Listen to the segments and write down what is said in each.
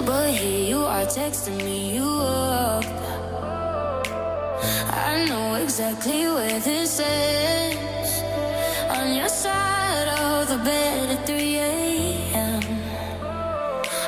But here you are texting me you up. I know exactly where this is. On your side of the bed at 3 a.m.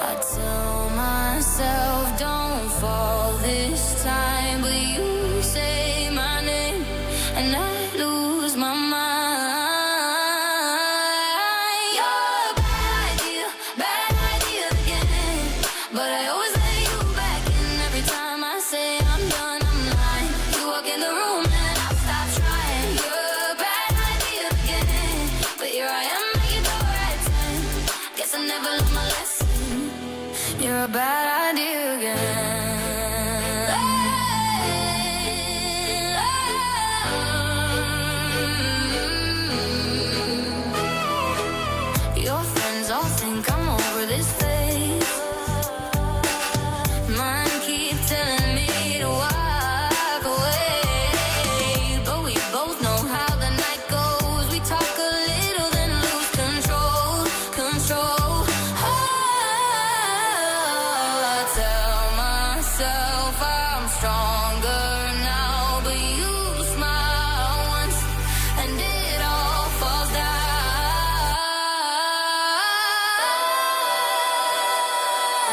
I tell myself don't fall this time, but you say my name and I lose my mind. You're a bad idea again. But I always let you back in every time I say I'm done, I'm lying. You walk in the room and I stop trying. You're a bad idea again. But here I am at your door at 10. Guess I never learned my lesson. You're a bad idea again. Your friends all think I'm over this phase. Mine keep telling me to walk away. But we both know how the night goes. We talk a little, then lose control. Oh, I tell myself I'm stronger now, but you smile once and it all falls down.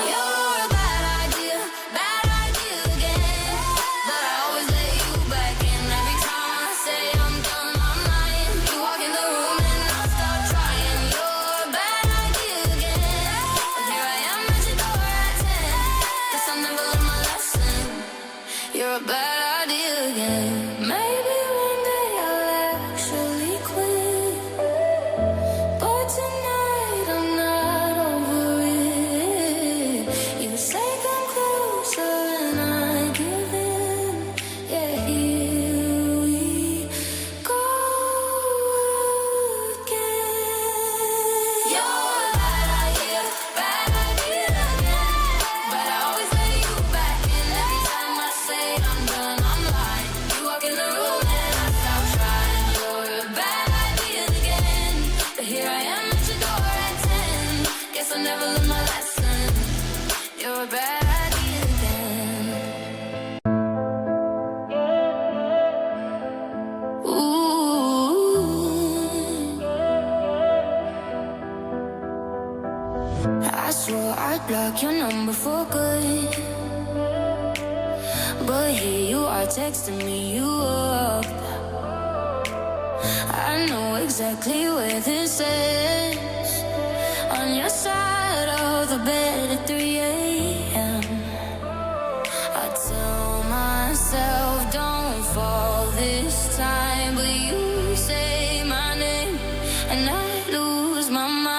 You're a bad idea again. But I always let you back in every time I say I'm done, I'm lying. You walk in the room and I stop trying. You're a bad idea again. But here I am at your door at 10. Guess I never learned my lesson. You're a bad idea again. Maybe one day I'll actually quit. But tonight I'm not over it. You say come closer and I give in. Yeah, here we go again. You're a bad idea again. But I always let you back in every time I say I'm done, I'm lying. You walk in the room and I stop trying. You're a bad idea again. But here I am at your door at 10. Guess I never learned my lesson. You're a bad idea again. Ooh. I swore I'd block your number for good. But here you are texting me you up. I know exactly where this is. On your side of the bed at 3 a.m. I tell myself don't fall this time, but you say my name and I lose my mind.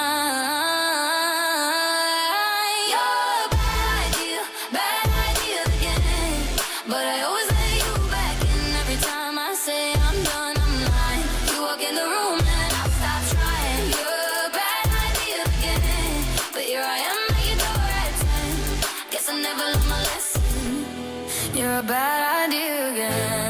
You're a bad idea again. But I always let you back in every time I say I'm done, I'm lying. You walk in the room and I stop trying. You're a bad idea again. But here I am at your door at 10. Guess I never learned my lesson. You're a bad idea again.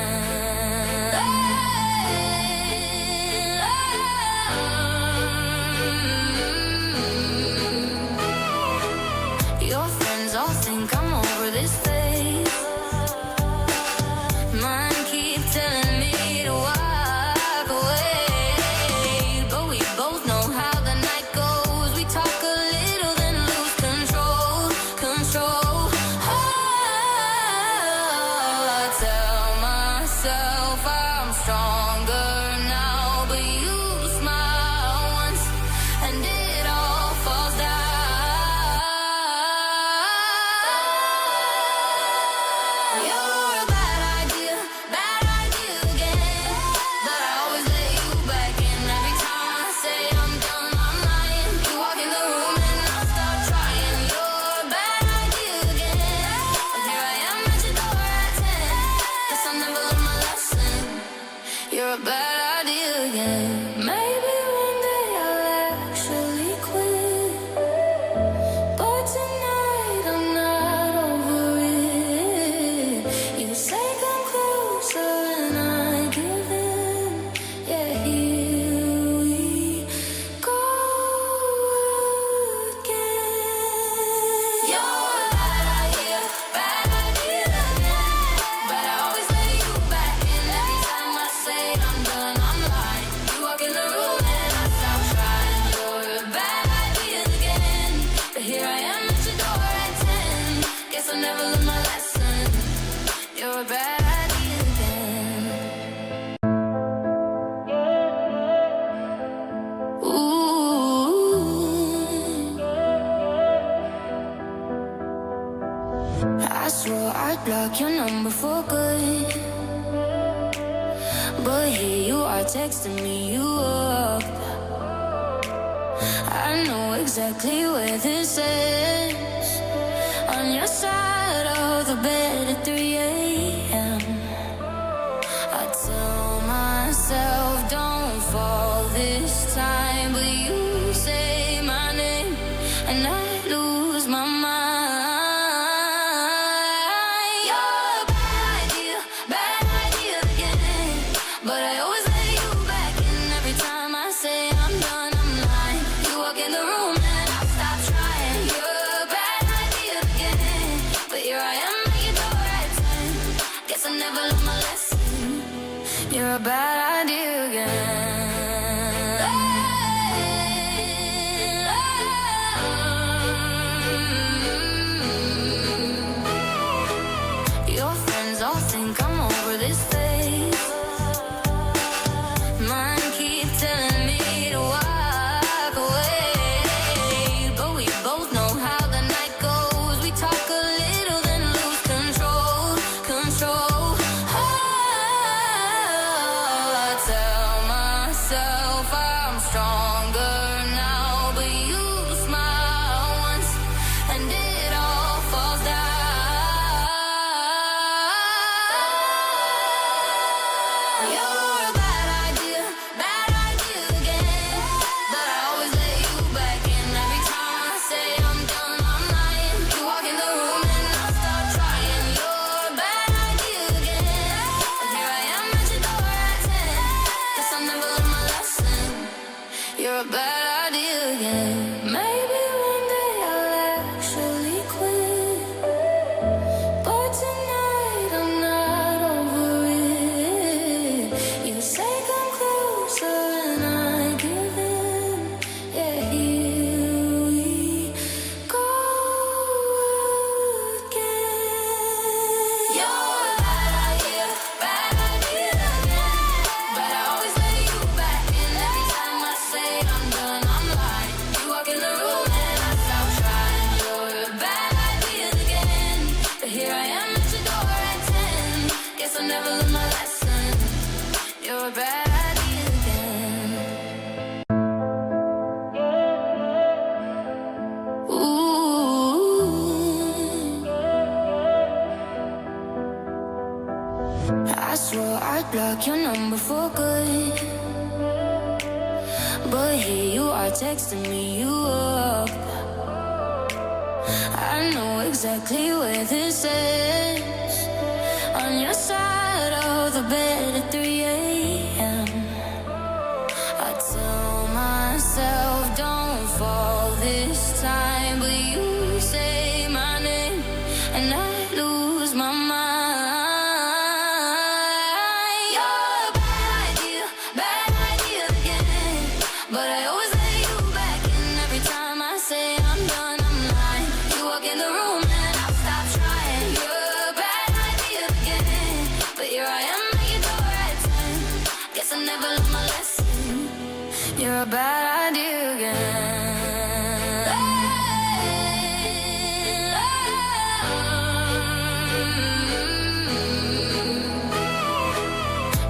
Your friends all think I'm over this phase. Mine keep telling me to walk away. But we both know how the night goes. We talk a little, then lose control. Oh, I I swore I'd block your number for good, but here you are texting me you up. I know exactly where this is, on your side of the bed at 3 a.m. I tell myself don't fall this time, but you say my name and I lose my mind. You're a bad idea again, but I always let you back in. Every time I say I'm done, I'm lying. You walk in the room and I stop trying. You're a bad idea again, but here I am at your door at 10. Guess I never learned my lesson. You're a bad idea again. Your friends all think I'm over this phase. Mine keep telling me to walk away, but we both know how the night goes. We talk a little, then lose control. I tell myself I'm stronger now, but you smile once and it all falls down. You're a bad idea again, but I always let you back in. Every time I say I'm done, I'm lying. You walk in the room and I start trying. You're a bad idea again, and here I am at your door at 10. Guess I never learned my lesson. You're a bad idea again. Maybe one day I'll actually quit, but tonight I'm not over it. You say come closer and I give in. Yeah, here we go again. You're a bad idea again, but I always let you back in. Every time I say I'm done, I'm lying. You walk in the room and I stop trying. You're a bad idea again, but here I am at your door at 10. Guess I never learned my lesson. You're a bad idea again. Ooh, I swore I'd block your number for good, but here you are texting me you up. I know exactly where this is, on your side of the bed at 3 a.m. I tell myself don't fall this time, but you say my name and I lose my mind. You're a bad idea again, but I always let you back in. Every time I say I'm done, I'm lying. You walk in the room and I stop trying. You're a bad idea again, but here I am at your door at 10. Guess I never learned my lesson. You're a bad idea again.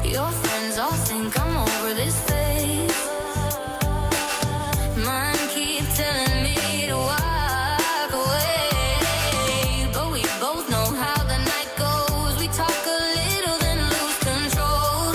Your friends all think I'm over this phase. Mine keep telling me to walk away, but we both know how the night goes. We talk a little, then lose control.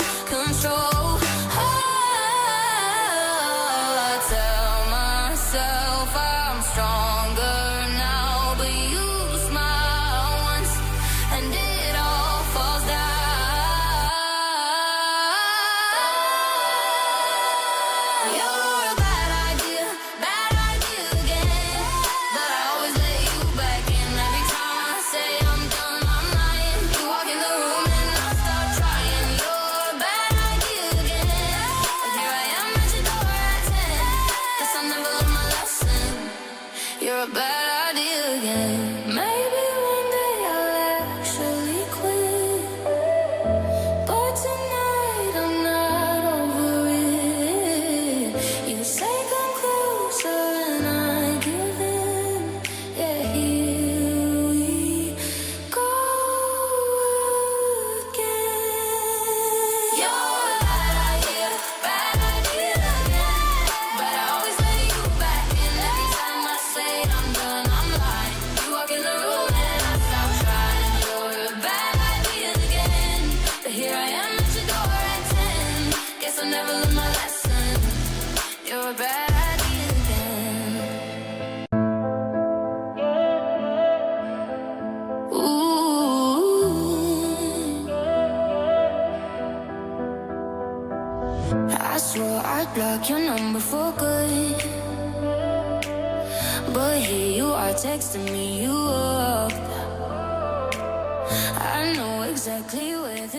I'd block your number for good, but here you are texting me you up. I know exactly where this